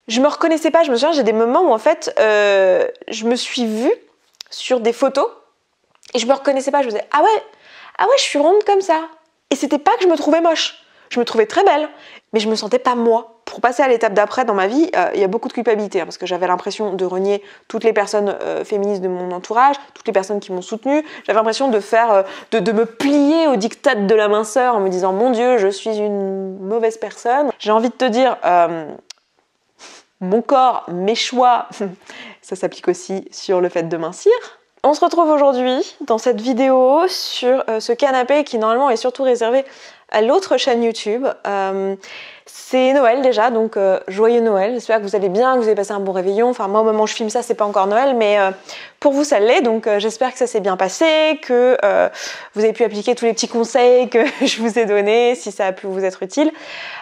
je me reconnaissais pas. Je me souviens, j'ai des moments où en fait, je me suis vue sur des photos et je me reconnaissais pas. Je me disais, ah ouais, je suis ronde comme ça. Et c'était pas que je me trouvais moche. Je me trouvais très belle, mais je me sentais pas moi. Pour passer à l'étape d'après dans ma vie, il y a beaucoup de culpabilité, hein, parce que j'avais l'impression de renier toutes les personnes féministes de mon entourage, toutes les personnes qui m'ont soutenue. J'avais l'impression de faire, de me plier au diktat de la minceur en me disant, mon Dieu, je suis une mauvaise personne. J'ai envie de te dire, mon corps, mes choix, ça s'applique aussi sur le fait de mincir. On se retrouve aujourd'hui dans cette vidéo sur ce canapé qui normalement est surtout réservé à l'autre chaîne YouTube. C'est Noël déjà, donc joyeux Noël. J'espère que vous allez bien, que vous avez passé un bon réveillon. Enfin moi au moment où je filme ça, c'est pas encore Noël, mais pour vous ça l'est. Donc j'espère que ça s'est bien passé, que vous avez pu appliquer tous les petits conseils que je vous ai donnés, si ça a pu vous être utile.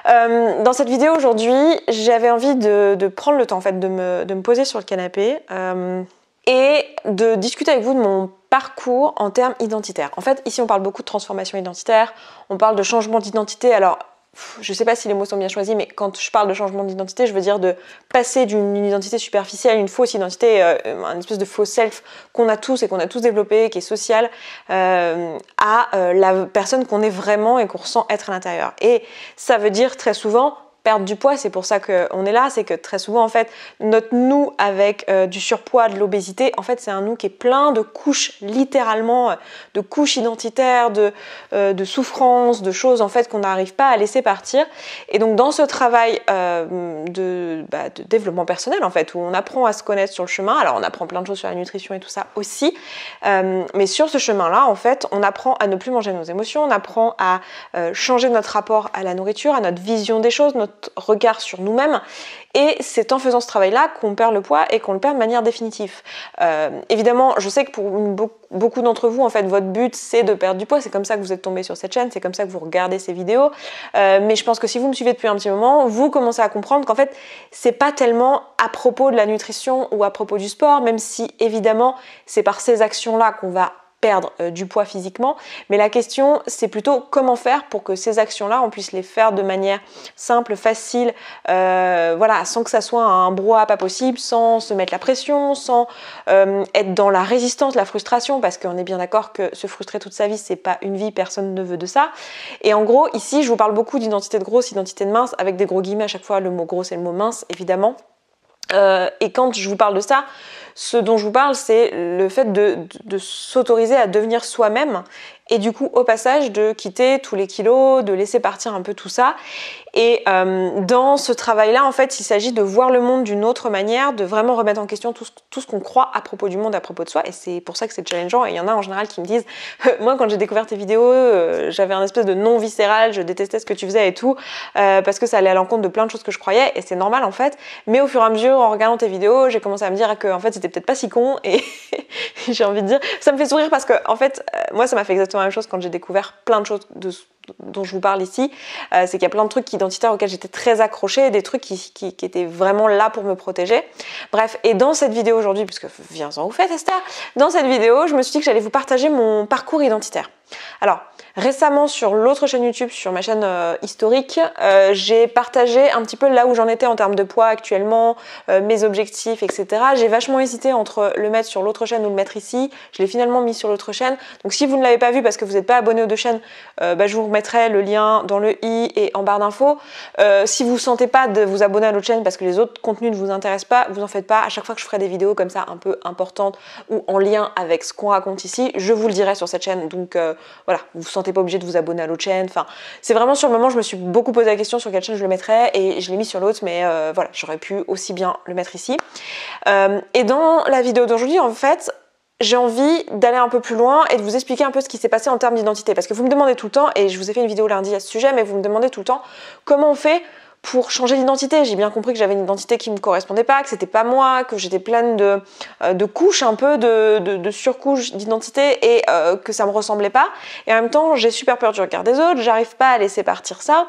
Dans cette vidéo aujourd'hui, j'avais envie de prendre le temps en fait de me poser sur le canapé. Et de discuter avec vous de mon parcours en termes identitaires. En fait, ici on parle beaucoup de transformation identitaire, on parle de changement d'identité. Alors, je sais pas si les mots sont bien choisis, mais quand je parle de changement d'identité, je veux dire de passer d'une identité superficielle, une fausse identité, une espèce de faux self qu'on a tous et qu'on a tous développé, qui est social, à la personne qu'on est vraiment et qu'on ressent être à l'intérieur. Et ça veut dire très souvent perdre du poids, c'est pour ça qu'on est là, c'est que très souvent en fait notre nous avec du surpoids, de l'obésité, en fait c'est un nous qui est plein de couches, littéralement de couches identitaires, de souffrances, de choses en fait qu'on n'arrive pas à laisser partir. Et donc dans ce travail de développement personnel en fait, où on apprend à se connaître sur le chemin, alors on apprend plein de choses sur la nutrition et tout ça aussi, mais sur ce chemin-là en fait on apprend à ne plus manger nos émotions, on apprend à changer notre rapport à la nourriture, à notre vision des choses, notre regard sur nous-mêmes, et c'est en faisant ce travail-là qu'on perd le poids et qu'on le perd de manière définitive. Évidemment, je sais que pour beaucoup d'entre vous, en fait, votre but c'est de perdre du poids, c'est comme ça que vous êtes tombé sur cette chaîne, c'est comme ça que vous regardez ces vidéos, mais je pense que si vous me suivez depuis un petit moment, vous commencez à comprendre qu'en fait, c'est pas tellement à propos de la nutrition ou à propos du sport, même si évidemment, c'est par ces actions-là qu'on va perdre du poids physiquement, mais la question c'est plutôt comment faire pour que ces actions-là on puisse les faire de manière simple, facile, voilà, sans que ça soit un brouhaha pas possible, sans se mettre la pression, sans être dans la résistance, la frustration, parce qu'on est bien d'accord que se frustrer toute sa vie c'est pas une vie, personne ne veut de ça. Et en gros ici je vous parle beaucoup d'identité de grosse, identité de mince, avec des gros guillemets à chaque fois, le mot grosse et le mot mince évidemment. Et quand je vous parle de ça, ce dont je vous parle, c'est le fait de s'autoriser à devenir soi-même et du coup au passage de quitter tous les kilos, de laisser partir un peu tout ça. Et dans ce travail-là, en fait, il s'agit de voir le monde d'une autre manière, de vraiment remettre en question tout ce qu'on croit à propos du monde, à propos de soi. Et c'est pour ça que c'est challengeant. Et il y en a en général qui me disent moi, quand j'ai découvert tes vidéos, j'avais un espèce de non viscéral, je détestais ce que tu faisais et tout, parce que ça allait à l'encontre de plein de choses que je croyais. Et c'est normal en fait. Mais au fur et à mesure, en regardant tes vidéos, j'ai commencé à me dire que en fait, c'était peut-être pas si con. Et j'ai envie de dire, ça me fait sourire parce que en fait, moi, ça m'a fait exactement la même chose quand j'ai découvert plein de choses dont je vous parle ici, c'est qu'il y a plein de trucs identitaires auxquels j'étais très accrochée, des trucs qui étaient vraiment là pour me protéger. Bref, et dans cette vidéo aujourd'hui, puisque viens-en au fait Esther, dans cette vidéo, je me suis dit que j'allais vous partager mon parcours identitaire. Alors, récemment sur l'autre chaîne YouTube, sur ma chaîne historique, j'ai partagé un petit peu là où j'en étais en termes de poids actuellement, mes objectifs, etc. J'ai vachement hésité entre le mettre sur l'autre chaîne ou le mettre ici. Je l'ai finalement mis sur l'autre chaîne. Donc si vous ne l'avez pas vu parce que vous n'êtes pas abonné aux deux chaînes, je vous remettrai le lien dans le i et en barre d'infos. Si vous ne sentez pas de vous abonner à l'autre chaîne parce que les autres contenus ne vous intéressent pas, vous en faites pas. À chaque fois que je ferai des vidéos comme ça un peu importantes ou en lien avec ce qu'on raconte ici, je vous le dirai sur cette chaîne. Donc voilà, vous vous sentez pas obligé de vous abonner à l'autre chaîne. Enfin, c'est vraiment sur le moment, je me suis beaucoup posé la question sur quelle chaîne je le mettrais et je l'ai mis sur l'autre, mais voilà, j'aurais pu aussi bien le mettre ici. Et dans la vidéo d'aujourd'hui, en fait, j'ai envie d'aller un peu plus loin et de vous expliquer un peu ce qui s'est passé en termes d'identité. Parce que vous me demandez tout le temps, et je vous ai fait une vidéo lundi à ce sujet, mais vous me demandez tout le temps comment on fait pour changer d'identité. J'ai bien compris que j'avais une identité qui me correspondait pas, que c'était pas moi, que j'étais pleine de couches, un peu de surcouches d'identité et que ça me ressemblait pas. Et en même temps, j'ai super peur du regard des autres, j'arrive pas à laisser partir ça.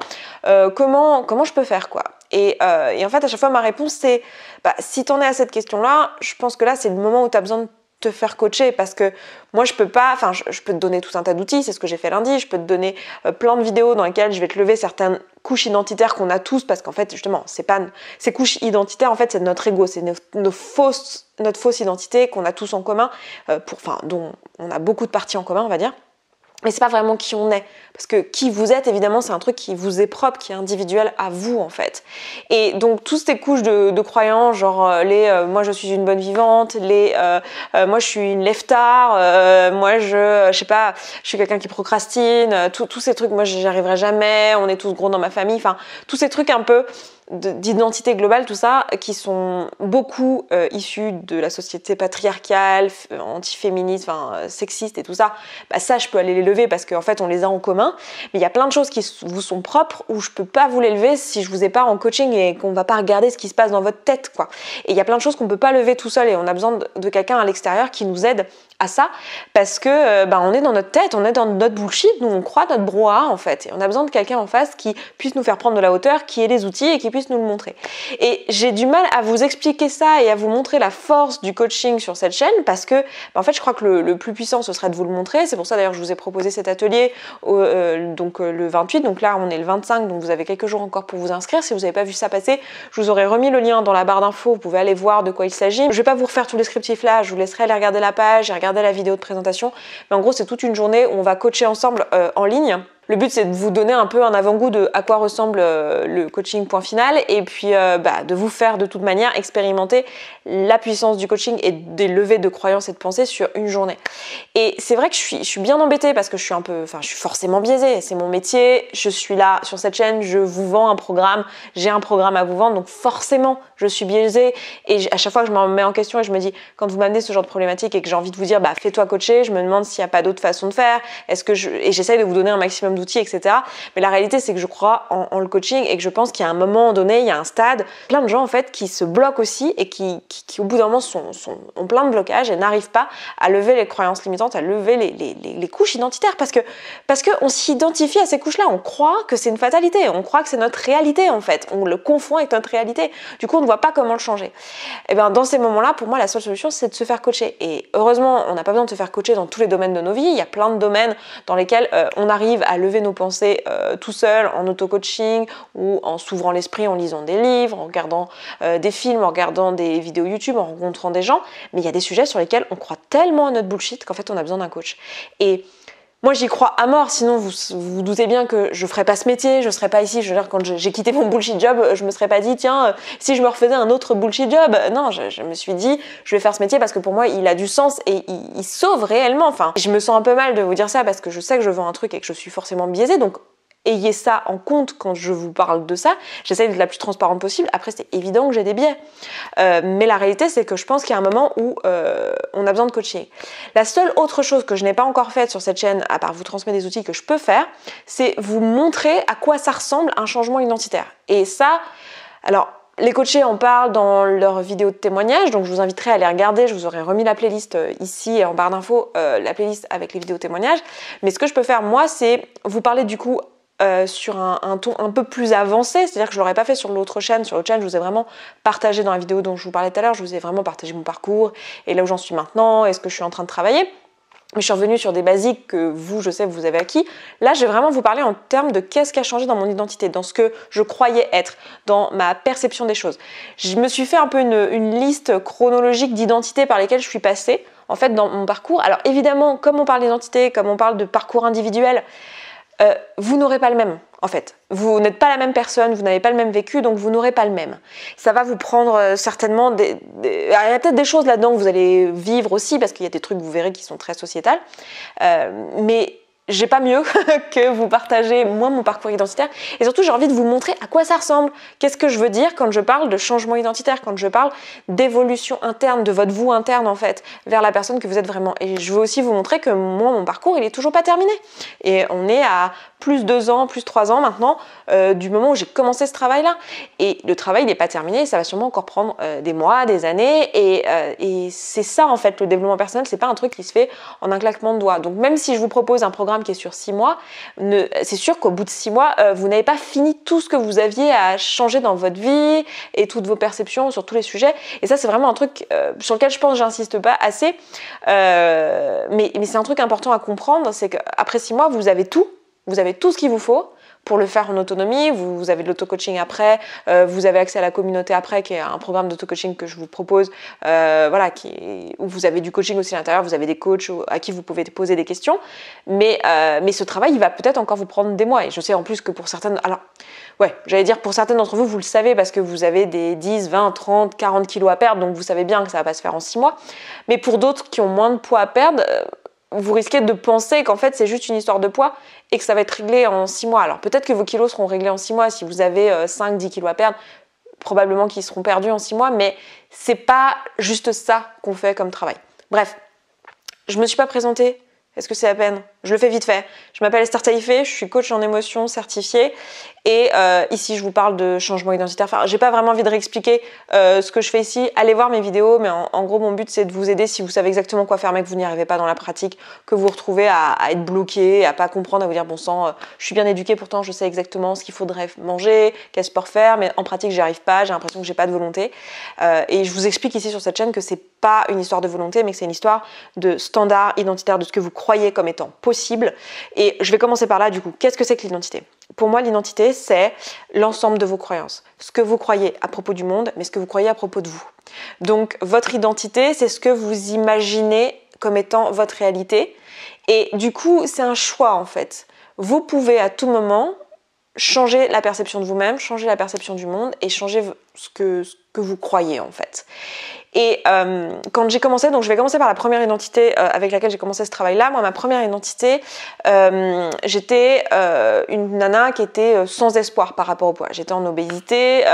Comment je peux faire quoi? Et en fait, à chaque fois, ma réponse c'est si t'en es à cette question-là, je pense que là, c'est le moment où tu as besoin de te faire coacher parce que moi je peux pas, enfin je peux te donner tout un tas d'outils, c'est ce que j'ai fait lundi, je peux te donner plein de vidéos dans lesquelles je vais te lever certaines couches identitaires qu'on a tous parce qu'en fait justement c'est pas ces couches identitaires en fait c'est notre ego, c'est notre fausse identité qu'on a tous en commun, dont on a beaucoup de parties en commun on va dire. Mais c'est pas vraiment qui on est, parce que qui vous êtes, évidemment, c'est un truc qui vous est propre, qui est individuel à vous, en fait. Et donc, toutes ces couches de croyances, genre moi je suis une bonne vivante, moi je suis une lève-tard, moi je sais pas, je suis quelqu'un qui procrastine, tous ces trucs, moi j'y arriverai jamais, on est tous gros dans ma famille, enfin, tous ces trucs un peu d'identité globale, tout ça, qui sont beaucoup issus de la société patriarcale, antiféministe, sexiste et tout ça, bah ça je peux aller les lever parce qu'en fait on les a en commun, mais il y a plein de choses qui vous sont propres où je peux pas vous les lever si je vous ai pas en coaching et qu'on va pas regarder ce qui se passe dans votre tête, quoi. Et il y a plein de choses qu'on peut pas lever tout seul et on a besoin de quelqu'un à l'extérieur qui nous aide à ça parce que on est dans notre tête, on est dans notre bullshit, nous on croit notre brouhaha en fait et on a besoin de quelqu'un en face qui puisse nous faire prendre de la hauteur, qui ait les outils et qui puisse nous le montrer. Et j'ai du mal à vous expliquer ça et à vous montrer la force du coaching sur cette chaîne parce que en fait je crois que le plus puissant ce serait de vous le montrer. C'est pour ça d'ailleurs je vous ai proposé cet atelier le 28, donc là on est le 25, donc vous avez quelques jours encore pour vous inscrire. Si vous n'avez pas vu ça passer, je vous aurais remis le lien dans la barre d'infos, vous pouvez aller voir de quoi il s'agit. Je vais pas vous refaire tout le descriptif là, je vous laisserai aller regarder la page et regarder la vidéo de présentation, mais en gros c'est toute une journée où on va coacher ensemble en ligne. Le but c'est de vous donner un peu un avant-goût de à quoi ressemble le coaching point final et puis de vous faire de toute manière expérimenter la puissance du coaching et des levées de croyances et de pensées sur une journée. Et c'est vrai que je suis bien embêtée parce que je suis forcément biaisée, c'est mon métier, je suis là sur cette chaîne, je vous vends un programme, j'ai un programme à vous vendre, donc forcément je suis biaisée et à chaque fois que je me mets en question et je me dis quand vous m'amenez ce genre de problématique et que j'ai envie de vous dire fais-toi coacher, je me demande s'il n'y a pas d'autre façon de faire, et j'essaye de vous donner un maximum d'outils, etc. Mais la réalité, c'est que je crois en le coaching et que je pense qu'il y a un moment donné, il y a un stade, plein de gens en fait qui se bloquent aussi et qui au bout d'un moment ont plein de blocages et n'arrivent pas à lever les croyances limitantes, à lever les couches identitaires parce que on s'identifie à ces couches-là, on croit que c'est une fatalité, on croit que c'est notre réalité en fait, on le confond avec notre réalité, du coup on ne voit pas comment le changer. Et bien dans ces moments-là, pour moi la seule solution c'est de se faire coacher et heureusement on n'a pas besoin de se faire coacher dans tous les domaines de nos vies, il y a plein de domaines dans lesquels on arrive à lever nos pensées tout seul en auto-coaching ou en s'ouvrant l'esprit, en lisant des livres, en regardant des films, en regardant des vidéos YouTube, en rencontrant des gens, mais il y a des sujets sur lesquels on croit tellement à notre bullshit qu'en fait on a besoin d'un coach. Et moi j'y crois à mort, sinon vous doutez bien que je ferais pas ce métier, je serais pas ici, je veux dire quand j'ai quitté mon bullshit job, je me serais pas dit tiens si je me refaisais un autre bullshit job, non je me suis dit je vais faire ce métier parce que pour moi il a du sens et il sauve réellement, enfin je me sens un peu mal de vous dire ça parce que je sais que je vends un truc et que je suis forcément biaisée, donc ayez ça en compte quand je vous parle de ça. J'essaie d'être la plus transparente possible. Après, c'est évident que j'ai des biais. Mais la réalité, c'est que je pense qu'il y a un moment où on a besoin de coaching. La seule autre chose que je n'ai pas encore faite sur cette chaîne, à part vous transmettre des outils que je peux faire, c'est vous montrer à quoi ça ressemble un changement identitaire. Et ça, alors, les coachés en parlent dans leurs vidéos de témoignages, donc je vous inviterai à les regarder. Je vous aurai remis la playlist ici en barre d'infos, la playlist avec les vidéos de témoignages. Mais ce que je peux faire, moi, c'est vous parler du coup sur un ton un peu plus avancé, c'est-à-dire que je ne l'aurais pas fait sur l'autre chaîne. Sur l'autre chaîne, je vous ai vraiment partagé dans la vidéo dont je vous parlais tout à l'heure, je vous ai vraiment partagé mon parcours et là où j'en suis maintenant et ce que je suis en train de travailler. Mais je suis revenue sur des basiques que vous, je sais, vous avez acquis. Là, je vais vraiment vous parler en termes de qu'est-ce qui a changé dans mon identité, dans ce que je croyais être, dans ma perception des choses. Je me suis fait un peu une liste chronologique d'identités par lesquelles je suis passée, en fait, dans mon parcours. Alors évidemment, comme on parle d'identité, comme on parle de parcours individuel, vous n'aurez pas le même en fait. Vous n'êtes pas la même personne, vous n'avez pas le même vécu, donc vous n'aurez pas le même. Ça va vous prendre certainement il y a peut-être des choses là-dedans que vous allez vivre aussi, parce qu'il y a des trucs, vous verrez, qui sont très sociétales. Mais j'ai pas mieux que vous partager moi mon parcours identitaire et surtout j'ai envie de vous montrer à quoi ça ressemble, qu'est-ce que je veux dire quand je parle de changement identitaire, quand je parle d'évolution interne, de votre vous interne en fait, vers la personne que vous êtes vraiment. Et je veux aussi vous montrer que moi mon parcours il est toujours pas terminé et on est à plus 2 ans, plus 3 ans maintenant, du moment où j'ai commencé ce travail-là. Et le travail n'est pas terminé, ça va sûrement encore prendre des mois, des années, et c'est ça en fait le développement personnel, c'est pas un truc qui se fait en un claquement de doigts. Donc même si je vous propose un programme qui est sur 6 mois, c'est sûr qu'au bout de 6 mois, vous n'avez pas fini tout ce que vous aviez à changer dans votre vie et toutes vos perceptions sur tous les sujets. Et ça, c'est vraiment un truc sur lequel je pense que j'insiste pas assez, mais c'est un truc important à comprendre, c'est qu'après 6 mois, vous avez tout ce qu'il vous faut pour le faire en autonomie. Vous avez de l'auto-coaching après, vous avez accès à la communauté après, qui est un programme d'auto-coaching que je vous propose, voilà, où vous avez du coaching aussi à l'intérieur, vous avez des coachs à qui vous pouvez poser des questions, mais ce travail, il va peut-être encore vous prendre des mois, et je sais en plus que pour certaines, alors, ouais, j'allais dire pour certaines d'entre vous, vous le savez parce que vous avez des 10, 20, 30, 40 kilos à perdre, donc vous savez bien que ça va pas se faire en 6 mois, mais pour d'autres qui ont moins de poids à perdre, vous risquez de penser qu'en fait c'est juste une histoire de poids et que ça va être réglé en 6 mois. Alors peut-être que vos kilos seront réglés en 6 mois, si vous avez 5-10 kilos à perdre, probablement qu'ils seront perdus en 6 mois, mais c'est pas juste ça qu'on fait comme travail. Bref, je me suis pas présentée, est-ce que c'est la peine? Je le fais vite fait. Je m'appelle Esther Taïfé, je suis coach en émotion certifiée, et ici je vous parle de changement identitaire. Enfin, j'ai pas vraiment envie de réexpliquer ce que je fais ici. Allez voir mes vidéos, mais en gros mon but c'est de vous aider si vous savez exactement quoi faire mais que vous n'y arrivez pas dans la pratique, que vous vous retrouvez à être bloqué, à pas comprendre, à vous dire bon sang, je suis bien éduquée, pourtant je sais exactement ce qu'il faudrait manger, quel sport faire, mais en pratique j'y arrive pas, j'ai l'impression que j'ai pas de volonté. Et je vous explique ici sur cette chaîne que c'est pas une histoire de volonté, mais que c'est une histoire de standard identitaire, de ce que vous croyez comme étant possible. Et je vais commencer par là du coup. Qu'est-ce que c'est que l'identité? Pour moi, l'identité, c'est l'ensemble de vos croyances. Ce que vous croyez à propos du monde, mais ce que vous croyez à propos de vous. Donc, votre identité, c'est ce que vous imaginez comme étant votre réalité. Et du coup, c'est un choix en fait. Vous pouvez à tout moment changer la perception de vous-même, changer la perception du monde et changer ce que vous croyez en fait. Et quand j'ai commencé, donc je vais commencer par la première identité avec laquelle j'ai commencé ce travail-là. Moi, ma première identité, j'étais une nana qui était sans espoir par rapport au poids. J'étais en obésité.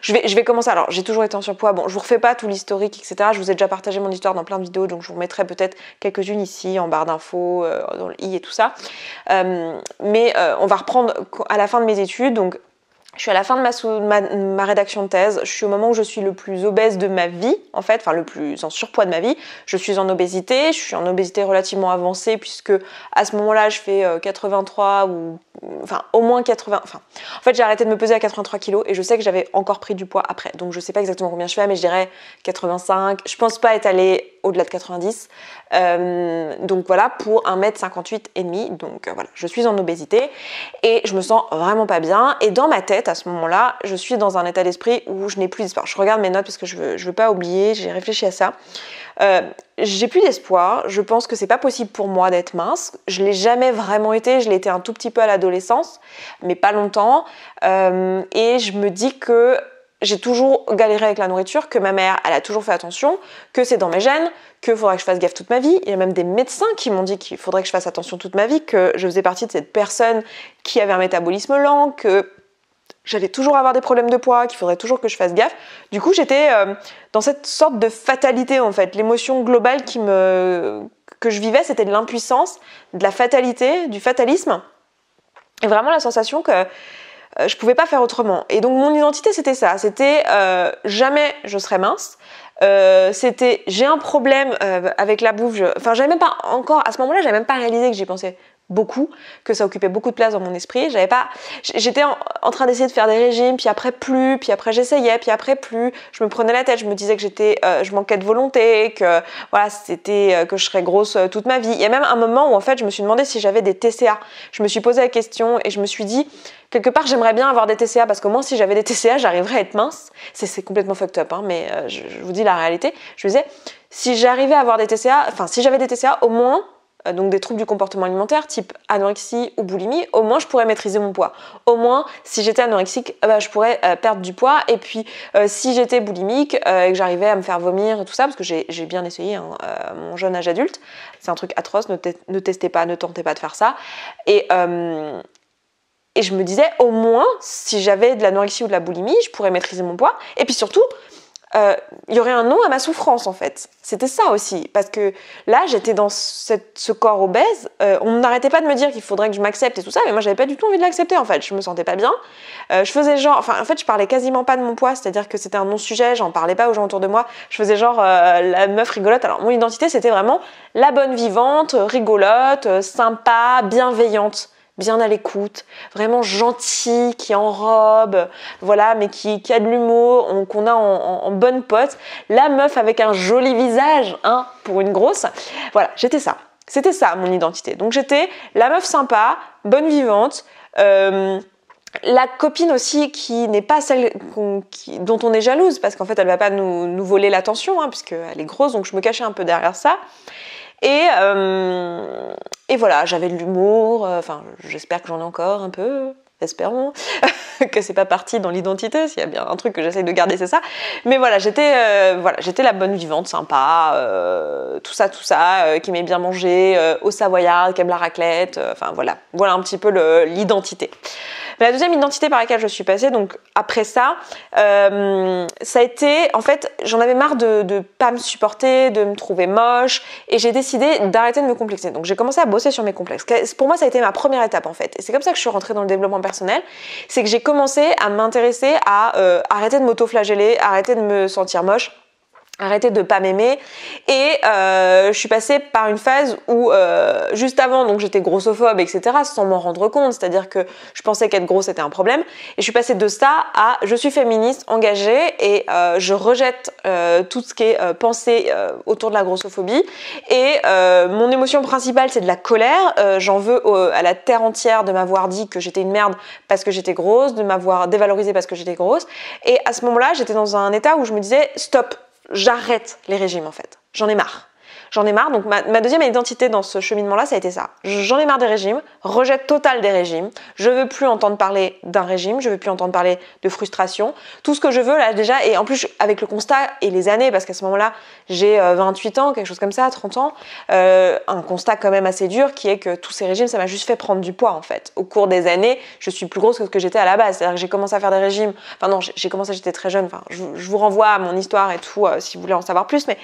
Je vais commencer. Alors, j'ai toujours été en surpoids. Bon, je vous refais pas tout l'historique, etc. Je vous ai déjà partagé mon histoire dans plein de vidéos, donc je vous remettrai peut-être quelques-unes ici en barre d'infos, dans le i et tout ça. Mais on va reprendre à la fin de mes études. Donc, je suis à la fin de ma rédaction de thèse, je suis au moment où je suis le plus obèse de ma vie, en fait, enfin le plus en surpoids de ma vie. Je suis en obésité, je suis en obésité relativement avancée puisque à ce moment-là, je fais 83 ou... Enfin, au moins 80... Enfin, en fait, j'ai arrêté de me peser à 83 kilos et je sais que j'avais encore pris du poids après. Donc, je sais pas exactement combien je fais, mais je dirais 85. Je pense pas être allée au-delà de 90. Donc voilà, pour 1m58 et demi. Donc voilà, je suis en obésité et je me sens vraiment pas bien. Et dans ma tête, à ce moment-là, je suis dans un état d'esprit où je n'ai plus d'espoir. Je regarde mes notes parce que je veux pas oublier, j'ai réfléchi à ça. J'ai plus d'espoir, je pense que c'est pas possible pour moi d'être mince. Je l'ai jamais vraiment été, je l'ai été un tout petit peu à l'adolescence, mais pas longtemps. Et je me dis que j'ai toujours galéré avec la nourriture, que ma mère, elle a toujours fait attention, que c'est dans mes gènes, qu'il faudrait que je fasse gaffe toute ma vie. Il y a même des médecins qui m'ont dit qu'il faudrait que je fasse attention toute ma vie, que je faisais partie de cette personne qui avait un métabolisme lent, que j'allais toujours avoir des problèmes de poids, qu'il faudrait toujours que je fasse gaffe. Du coup, j'étais dans cette sorte de fatalité en fait. L'émotion globale que je vivais, c'était de l'impuissance, de la fatalité, du fatalisme. Et vraiment la sensation que je pouvais pas faire autrement. Et donc mon identité c'était ça, c'était jamais je serai mince. C'était j'ai un problème avec la bouffe. Enfin j'avais même pas encore à ce moment-là, j'avais même pas réalisé que j'y pensais beaucoup, que ça occupait beaucoup de place dans mon esprit. J'étais en train d'essayer de faire des régimes, puis après plus, puis après j'essayais, puis après plus. Je me prenais la tête, je me disais que je manquais de volonté, que voilà, c'était que je serais grosse toute ma vie. Il y a même un moment où en fait je me suis demandé si j'avais des TCA. Je me suis posé la question et je me suis dit quelque part j'aimerais bien avoir des TCA parce qu'au moins si j'avais des TCA j'arriverais à être mince. C'est complètement fucked up, hein, mais je vous dis la réalité. Je me disais si j'arrivais à avoir des TCA, enfin si j'avais des TCA au moins donc des troubles du comportement alimentaire type anorexie ou boulimie, au moins je pourrais maîtriser mon poids. Au moins, si j'étais anorexique, je pourrais perdre du poids. Et puis, si j'étais boulimique et que j'arrivais à me faire vomir et tout ça, parce que j'ai bien essayé hein, mon jeune âge adulte, c'est un truc atroce, ne testez pas, ne tentez pas de faire ça. Et je me disais, au moins, si j'avais de l'anorexie ou de la boulimie, je pourrais maîtriser mon poids. Et puis surtout, il y aurait un nom à ma souffrance en fait. C'était ça aussi, parce que là j'étais dans ce corps obèse, on n'arrêtait pas de me dire qu'il faudrait que je m'accepte et tout ça, mais moi j'avais pas du tout envie de l'accepter en fait, je me sentais pas bien. Je faisais genre, enfin en fait je parlais quasiment pas de mon poids, c'est-à-dire que c'était un non-sujet, j'en parlais pas aux gens autour de moi, je faisais genre la meuf rigolote. Alors mon identité c'était vraiment la bonne vivante, rigolote, sympa, bienveillante, bien à l'écoute, vraiment gentille, qui enrobe, voilà, mais qui a de l'humour, qu'on a en bonne pote. La meuf avec un joli visage, hein, pour une grosse. Voilà, j'étais ça. C'était ça mon identité. Donc j'étais la meuf sympa, bonne vivante, la copine aussi qui n'est pas celle dont on est jalouse, parce qu'en fait elle va pas nous voler l'attention, hein, puisqu'elle est grosse, donc je me cachais un peu derrière ça. Et voilà, j'avais de l'humour, enfin j'espère que j'en ai encore un peu, espérons, que c'est pas parti dans l'identité, s'il y a bien un truc que j'essaye de garder c'est ça. Mais voilà, j'étais la bonne vivante, sympa, tout ça, qui aimait bien manger, au savoyard, qui aime la raclette, enfin voilà un petit peu l'identité. Mais la deuxième identité par laquelle je suis passée, donc après ça, ça a été, en fait, j'en avais marre de pas me supporter, de me trouver moche, et j'ai décidé d'arrêter de me complexer. Donc j'ai commencé à bosser sur mes complexes. Pour moi, ça a été ma première étape en fait. Et c'est comme ça que je suis rentrée dans le développement personnel. C'est que j'ai commencé à m'intéresser à arrêter de m'auto-flageller, arrêter de me sentir moche, arrêter de pas m'aimer. Et je suis passée par une phase où juste avant, donc j'étais grossophobe, etc., sans m'en rendre compte, c'est-à-dire que je pensais qu'être grosse était un problème, et je suis passée de ça à je suis féministe, engagée, et je rejette tout ce qui est pensée autour de la grossophobie, et mon émotion principale c'est de la colère. J'en veux à la terre entière de m'avoir dit que j'étais une merde parce que j'étais grosse, de m'avoir dévalorisée parce que j'étais grosse, et à ce moment-là j'étais dans un état où je me disais stop, j'arrête les régimes en fait, j'en ai marre. J'en ai marre, donc ma deuxième identité dans ce cheminement-là, ça a été ça. J'en ai marre des régimes, rejet total des régimes, je veux plus entendre parler d'un régime, je veux plus entendre parler de frustration. Tout ce que je veux là déjà, et en plus avec le constat et les années, parce qu'à ce moment-là, j'ai 28 ans, quelque chose comme ça, 30 ans, un constat quand même assez dur qui est que tous ces régimes, ça m'a juste fait prendre du poids en fait. Au cours des années, je suis plus grosse que ce que j'étais à la base, c'est-à-dire que j'ai commencé à faire des régimes, enfin non, j'ai commencé, j'étais très jeune, enfin je vous renvoie à mon histoire et tout, si vous voulez en savoir plus, mais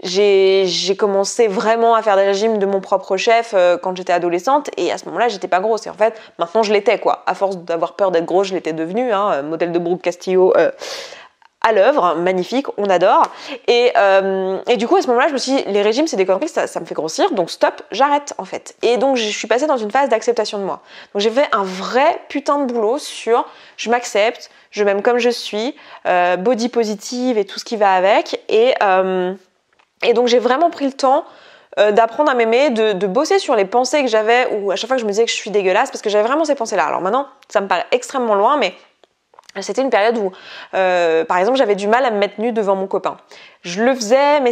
j'ai commencé vraiment à faire des régimes de mon propre chef quand j'étais adolescente, et à ce moment-là j'étais pas grosse, et en fait maintenant je l'étais quoi, à force d'avoir peur d'être grosse je l'étais devenue, hein, modèle de Brooke Castillo à l'œuvre, magnifique, on adore, et du coup à ce moment-là je me suis dit les régimes c'est des conneries, ça me fait grossir, donc stop, j'arrête en fait. Et donc je suis passée dans une phase d'acceptation de moi, donc j'ai fait un vrai putain de boulot sur je m'accepte, je m'aime comme je suis, body positive et tout ce qui va avec, et donc j'ai vraiment pris le temps d'apprendre à m'aimer, de bosser sur les pensées que j'avais, où à chaque fois que je me disais que je suis dégueulasse, parce que j'avais vraiment ces pensées-là. Alors maintenant, ça me paraît extrêmement loin, mais c'était une période où, par exemple, j'avais du mal à me mettre nue devant mon copain. Je le faisais, mais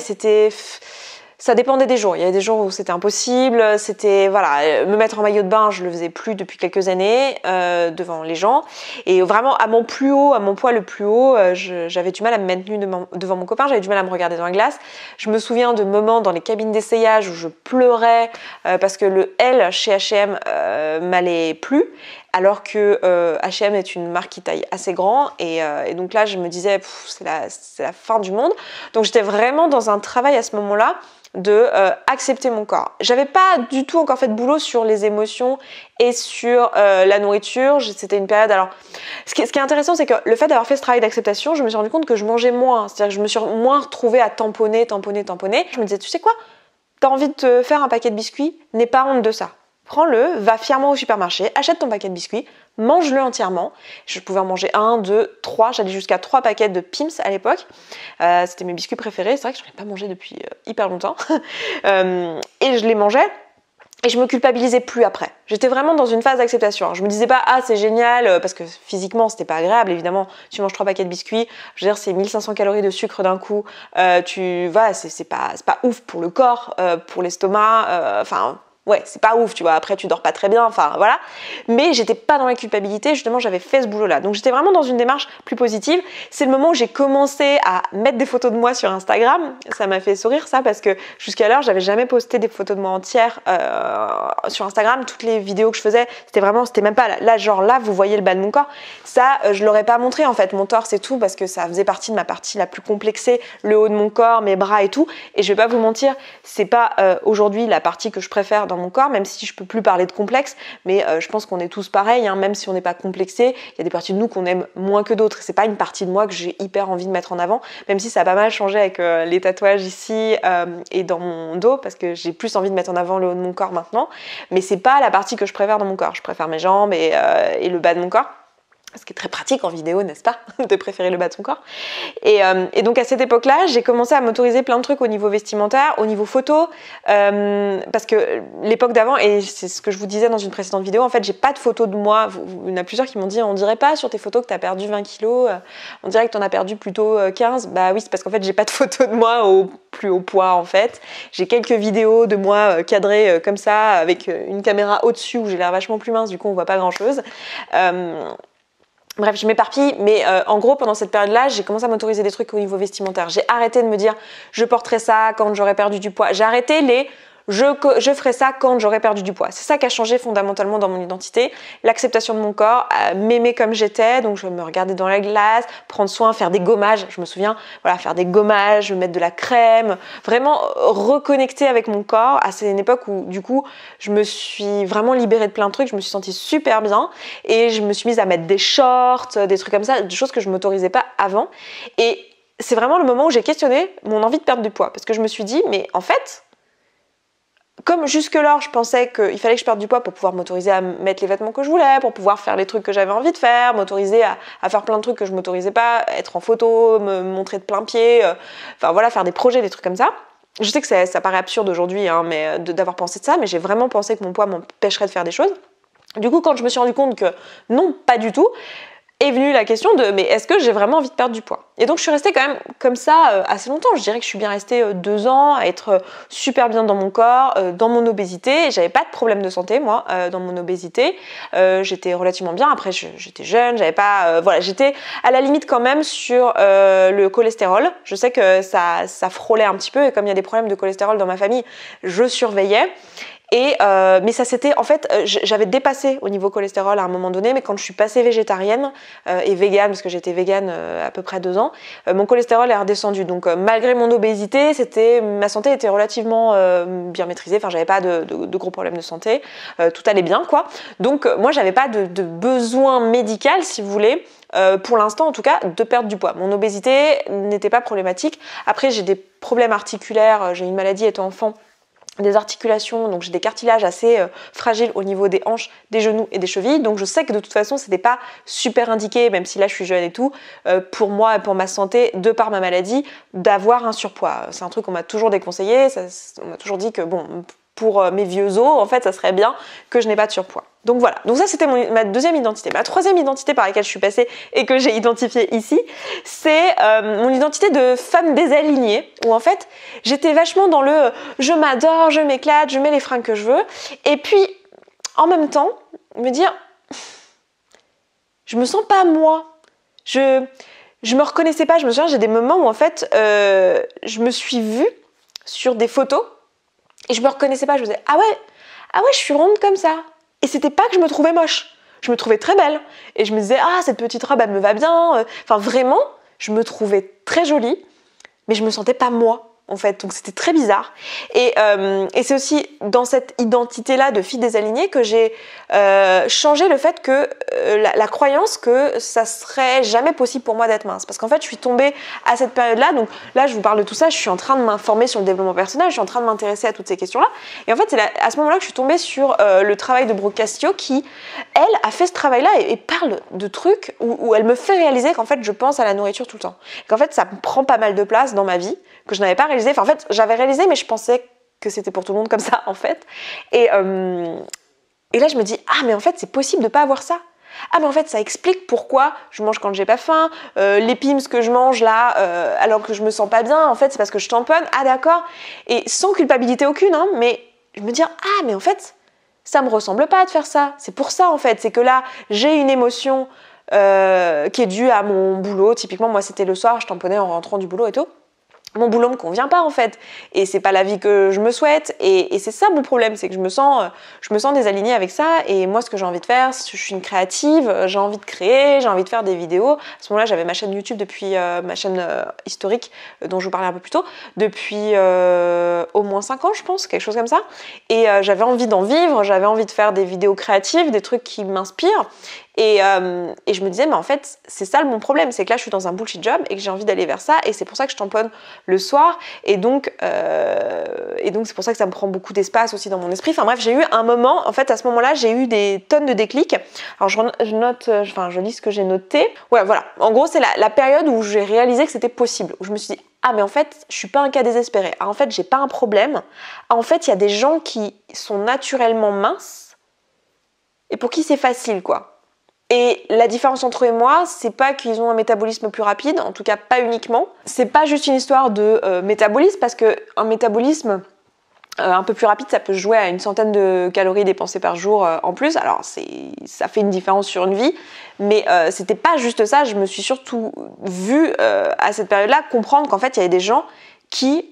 ça dépendait des jours. Il y avait des jours où c'était impossible, c'était, voilà, me mettre en maillot de bain, je le faisais plus depuis quelques années devant les gens. Et vraiment, à mon poids le plus haut, j'avais du mal à me mettre nue devant mon copain, j'avais du mal à me regarder dans la glace. Je me souviens de moments dans les cabines d'essayage où je pleurais parce que le L chez H&M m'allait plus. Alors que H&M est une marque qui taille assez grand, et donc là je me disais c'est la fin du monde. Donc j'étais vraiment dans un travail à ce moment-là de accepter mon corps. J'avais pas du tout encore fait de boulot sur les émotions et sur la nourriture. C'était une période. Alors ce qui est intéressant, c'est que le fait d'avoir fait ce travail d'acceptation, je me suis rendu compte que je mangeais moins. C'est-à-dire que je me suis moins retrouvée à tamponner. Je me disais tu sais quoi, t'as envie de te faire un paquet de biscuits, n'aie pas honte de ça. Prends-le, va fièrement au supermarché, achète ton paquet de biscuits, mange-le entièrement. Je pouvais en manger 1, 2, 3, j'allais jusqu'à 3 paquets de Pim's à l'époque. C'était mes biscuits préférés, c'est vrai que je n'en ai pas mangé depuis hyper longtemps. Et je les mangeais et je me culpabilisais plus après. J'étais vraiment dans une phase d'acceptation. Je me disais pas ah c'est génial, parce que physiquement c'était pas agréable, évidemment. Tu manges 3 paquets de biscuits, je veux dire c'est 1500 calories de sucre d'un coup. C'est pas ouf pour le corps, pour l'estomac, enfin... ouais, c'est pas ouf, tu vois, après tu dors pas très bien, enfin voilà. Mais j'étais pas dans la culpabilité, justement, j'avais fait ce boulot-là. Donc j'étais vraiment dans une démarche plus positive. C'est le moment où j'ai commencé à mettre des photos de moi sur Instagram. Ça m'a fait sourire ça, parce que jusqu'alors, j'avais jamais posté des photos de moi entières sur Instagram. Toutes les vidéos que je faisais, c'était même pas là, genre là, vous voyez le bas de mon corps. Ça, je l'aurais pas montré en fait, mon torse et tout, parce que ça faisait partie de ma partie la plus complexée, le haut de mon corps, mes bras et tout. Et je vais pas vous mentir, c'est pas aujourd'hui la partie que je préfère dans mon corps, même si je peux plus parler de complexe, mais je pense qu'on est tous pareils, hein, même si on n'est pas complexé, il y a des parties de nous qu'on aime moins que d'autres. C'est pas une partie de moi que j'ai hyper envie de mettre en avant, même si ça a pas mal changé avec les tatouages ici et dans mon dos, parce que j'ai plus envie de mettre en avant le haut de mon corps maintenant, mais c'est pas la partie que je préfère dans mon corps. Je préfère mes jambes et le bas de mon corps. Ce qui est très pratique en vidéo, n'est-ce pas, de préférer le bas de son corps. Et donc à cette époque-là, j'ai commencé à m'autoriser plein de trucs au niveau vestimentaire, au niveau photo, parce que l'époque d'avant, et c'est ce que je vous disais dans une précédente vidéo, en fait, j'ai pas de photos de moi. Il y en a plusieurs qui m'ont dit, on dirait pas sur tes photos que t'as perdu 20 kilos, on dirait que t'en as perdu plutôt 15. Bah oui, c'est parce qu'en fait, j'ai pas de photos de moi au plus haut poids, en fait. J'ai quelques vidéos de moi cadrées comme ça, avec une caméra au-dessus où j'ai l'air vachement plus mince, du coup, on voit pas grand-chose. Bref, je m'éparpille, mais en gros, pendant cette période-là, j'ai commencé à m'autoriser des trucs au niveau vestimentaire. J'ai arrêté de me dire « je porterai ça quand j'aurai perdu du poids ». J'ai arrêté les « je ferai ça quand j'aurai perdu du poids ». C'est ça qui a changé fondamentalement dans mon identité. L'acceptation de mon corps, m'aimer comme j'étais, donc je me regardais dans la glace, prendre soin, faire des gommages. Je me souviens, voilà, faire des gommages, mettre de la crème, vraiment reconnecter avec mon corps. C'est une époque où, du coup, je me suis vraiment libérée de plein de trucs, je me suis sentie super bien et je me suis mise à mettre des shorts, des trucs comme ça, des choses que je m'autorisais pas avant. Et c'est vraiment le moment où j'ai questionné mon envie de perdre du poids, parce que je me suis dit, mais en fait, comme jusque-là, je pensais qu'il fallait que je perde du poids pour pouvoir m'autoriser à mettre les vêtements que je voulais, pour pouvoir faire les trucs que j'avais envie de faire, m'autoriser à faire plein de trucs que je m'autorisais pas, être en photo, me montrer de plein pied, enfin voilà, faire des projets, des trucs comme ça. Je sais que ça paraît absurde aujourd'hui, hein, mais d'avoir pensé de ça, mais j'ai vraiment pensé que mon poids m'empêcherait de faire des choses. Du coup, quand je me suis rendu compte que non, pas du tout, est venue la question de mais est-ce que j'ai vraiment envie de perdre du poids? Et donc je suis restée quand même comme ça assez longtemps. Je dirais que je suis bien restée 2 ans à être super bien dans mon corps, dans mon obésité. J'avais pas de problème de santé moi dans mon obésité. J'étais relativement bien. Après j'étais jeune, j'avais pas voilà, j'étais à la limite quand même sur le cholestérol. Je sais que ça frôlait un petit peu et comme il y a des problèmes de cholestérol dans ma famille, je surveillais. Mais ça c'était, en fait, j'avais dépassé au niveau cholestérol à un moment donné, mais quand je suis passée végétarienne et végane, parce que j'étais végane à peu près 2 ans, mon cholestérol est redescendu. Donc malgré mon obésité, ma santé était relativement bien maîtrisée, enfin j'avais pas de gros problèmes de santé, tout allait bien quoi. Donc moi j'avais pas de besoin médical si vous voulez, pour l'instant en tout cas, de perdre du poids. Mon obésité n'était pas problématique. Après j'ai des problèmes articulaires, j'ai une maladie étant enfant, des articulations, donc j'ai des cartilages assez fragiles au niveau des hanches, des genoux et des chevilles, donc je sais que de toute façon c'était pas super indiqué, même si là je suis jeune et tout, pour moi et pour ma santé, de par ma maladie, d'avoir un surpoids. C'est un truc qu'on m'a toujours déconseillé, on m'a toujours dit que bon, pour mes vieux os, en fait ça serait bien que je n'ai pas de surpoids. Donc voilà, donc ça c'était ma deuxième identité. Ma troisième identité par laquelle je suis passée et que j'ai identifiée ici, c'est mon identité de femme désalignée, où en fait j'étais vachement dans le je m'adore, je m'éclate, je mets les fringues que je veux, et puis en même temps me dire je me sens pas moi, je me reconnaissais pas. Je me souviens, j'ai des moments où en fait je me suis vue sur des photos et je me reconnaissais pas. Je me disais ah ouais je suis ronde comme ça. Et c'était pas que je me trouvais moche, je me trouvais très belle. Et je me disais, ah, cette petite robe, elle me va bien. Enfin, vraiment, je me trouvais très jolie, mais je me sentais pas moi, en fait. Donc, c'était très bizarre. Et c'est aussi dans cette identité-là de fille désalignée que j'ai changé le fait que la croyance que ça serait jamais possible pour moi d'être mince. Parce qu'en fait, je suis tombée à cette période-là. Donc là, je vous parle de tout ça. Je suis en train de m'informer sur le développement personnel. Je suis en train de m'intéresser à toutes ces questions-là. Et en fait, c'est à ce moment-là que je suis tombée sur le travail de Brooke Castillo qui, elle, a fait ce travail-là et parle de trucs où elle me fait réaliser qu'en fait, je pense à la nourriture tout le temps. Qu'en fait, ça prend pas mal de place dans ma vie, que je n'avais pas réalisé. Enfin, en fait, j'avais réalisé, mais je pensais que c'était pour tout le monde comme ça, en fait. Et là, je me dis, ah, mais en fait, c'est possible de pas avoir ça. Ah, mais en fait, ça explique pourquoi je mange quand j'ai pas faim, les Pims que je mange là, alors que je me sens pas bien, en fait, c'est parce que je tamponne. Ah, d'accord. Et sans culpabilité aucune, hein, mais je me dis ah mais en fait ça me ressemble pas de faire ça. C'est pour ça en fait, c'est que là j'ai une émotion qui est due à mon boulot. Typiquement moi c'était le soir, je tamponnais en rentrant du boulot et tout. Mon boulot me convient pas en fait et c'est pas la vie que je me souhaite et c'est ça mon problème, c'est que je me sens désalignée avec ça et moi ce que j'ai envie de faire, je suis une créative, j'ai envie de créer, j'ai envie de faire des vidéos. À ce moment-là j'avais ma chaîne YouTube depuis ma chaîne historique dont je vous parlais un peu plus tôt, depuis au moins 5 ans je pense, quelque chose comme ça et j'avais envie d'en vivre, j'avais envie de faire des vidéos créatives, des trucs qui m'inspirent. Et je me disais, mais en fait, c'est ça mon problème, c'est que là, je suis dans un bullshit job et que j'ai envie d'aller vers ça, et c'est pour ça que je tamponne le soir, et donc c'est pour ça que ça me prend beaucoup d'espace aussi dans mon esprit. Enfin bref, j'ai eu un moment, en fait, à ce moment-là, j'ai eu des tonnes de déclics. Alors je lis ce que j'ai noté. Ouais, voilà. En gros, c'est la période où j'ai réalisé que c'était possible, où je me suis dit, ah mais en fait, je suis pas un cas désespéré. Ah en fait, j'ai pas un problème. Ah en fait, il y a des gens qui sont naturellement minces et pour qui c'est facile, quoi. Et la différence entre eux et moi, c'est pas qu'ils ont un métabolisme plus rapide, en tout cas pas uniquement. C'est pas juste une histoire de métabolisme, parce qu'un métabolisme un peu plus rapide, ça peut jouer à une centaine de calories dépensées par jour en plus. Alors ça fait une différence sur une vie, mais c'était pas juste ça. Je me suis surtout vue à cette période-là comprendre qu'en fait il y avait des gens qui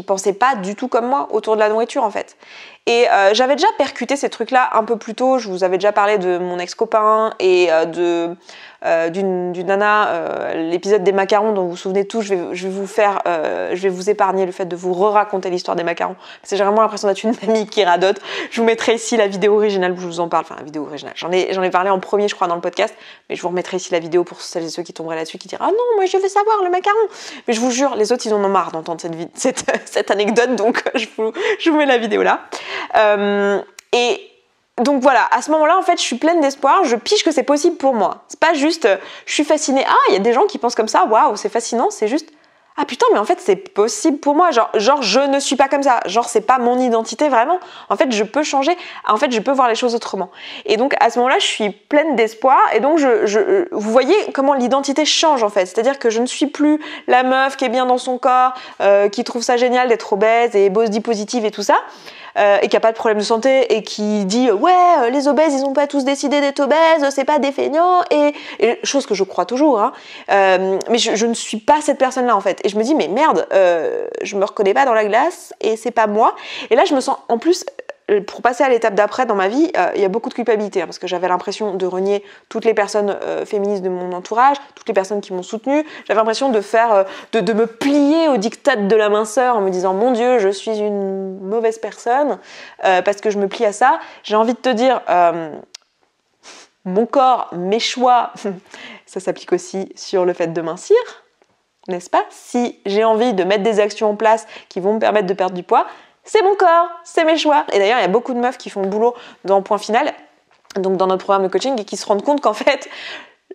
pensaient pas du tout comme moi autour de la nourriture en fait. Et j'avais déjà percuté ces trucs-là un peu plus tôt. Je vous avais déjà parlé de mon ex-copain et d'une nana, l'épisode des macarons dont vous vous souvenez tous. Je vais vous épargner le fait de vous re-raconter l'histoire des macarons. Parce que j'ai vraiment l'impression d'être une mamie qui radote. Je vous mettrai ici la vidéo originale où je vous en parle. Enfin, la vidéo originale. J'en ai parlé en premier, je crois, dans le podcast. Mais je vous remettrai ici la vidéo pour celles et ceux qui tomberaient là-dessus, qui diraient « Ah non, moi je veux savoir le macaron !» Mais je vous jure, les autres, ils en ont marre d'entendre cette anecdote. Donc, je vous mets la vidéo là. Et donc voilà, à ce moment-là, en fait, je suis pleine d'espoir, je pige que c'est possible pour moi. C'est pas juste, je suis fascinée, ah, il y a des gens qui pensent comme ça, waouh, c'est fascinant, c'est juste, ah putain, mais en fait, c'est possible pour moi. Genre, je ne suis pas comme ça, genre, c'est pas mon identité vraiment. En fait, je peux changer, en fait, je peux voir les choses autrement. Et donc, à ce moment-là, je suis pleine d'espoir, et donc, vous voyez comment l'identité change, en fait. C'est-à-dire que je ne suis plus la meuf qui est bien dans son corps, qui trouve ça génial d'être obèse et body positive et tout ça. Et qui n'a pas de problème de santé et qui dit ouais les obèses ils n'ont pas tous décidé d'être obèses, c'est pas des feignants et chose que je crois toujours hein. Mais je ne suis pas cette personne là en fait et je me dis mais merde je me reconnais pas dans la glace et c'est pas moi et là je me sens en plus pour passer à l'étape d'après dans ma vie, il y a beaucoup de culpabilité hein, parce que j'avais l'impression de renier toutes les personnes féministes de mon entourage, toutes les personnes qui m'ont soutenue. J'avais l'impression de faire, de me plier au diktat de la minceur en me disant mon Dieu, je suis une mauvaise personne parce que je me plie à ça. J'ai envie de te dire, mon corps, mes choix, ça s'applique aussi sur le fait de mincir, n'est-ce pas? Si j'ai envie de mettre des actions en place qui vont me permettre de perdre du poids, c'est mon corps, c'est mes choix. Et d'ailleurs, il y a beaucoup de meufs qui font le boulot dans Point Final, donc dans notre programme de coaching, et qui se rendent compte qu'en fait,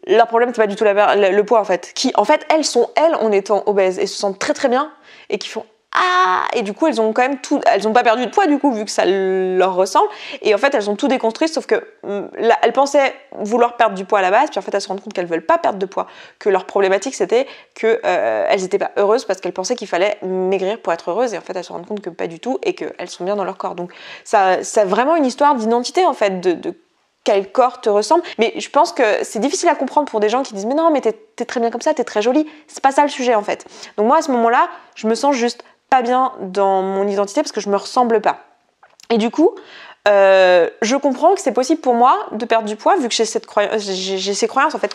leur problème, c'est pas du tout le poids, en fait. Qui, en fait, elles sont elles en étant obèses et se sentent très très bien, et qui font ah, et du coup elles ont quand même tout, elles ont pas perdu de poids du coup vu que ça leur ressemble et en fait elles ont tout déconstruit sauf que là, elles pensaient vouloir perdre du poids à la base puis en fait elles se rendent compte qu'elles veulent pas perdre de poids, que leur problématique c'était que elles étaient pas heureuses parce qu'elles pensaient qu'il fallait maigrir pour être heureuses et en fait elles se rendent compte que pas du tout et qu'elles sont bien dans leur corps. Donc ça c'est vraiment une histoire d'identité en fait de quel corps te ressemble, mais je pense que c'est difficile à comprendre pour des gens qui disent mais non mais t'es très bien comme ça, t'es très jolie, c'est pas ça le sujet en fait. Donc moi à ce moment-là je me sens juste pas bien dans mon identité parce que je me ressemble pas. Et du coup, je comprends que c'est possible pour moi de perdre du poids vu que j'ai ces croyances en fait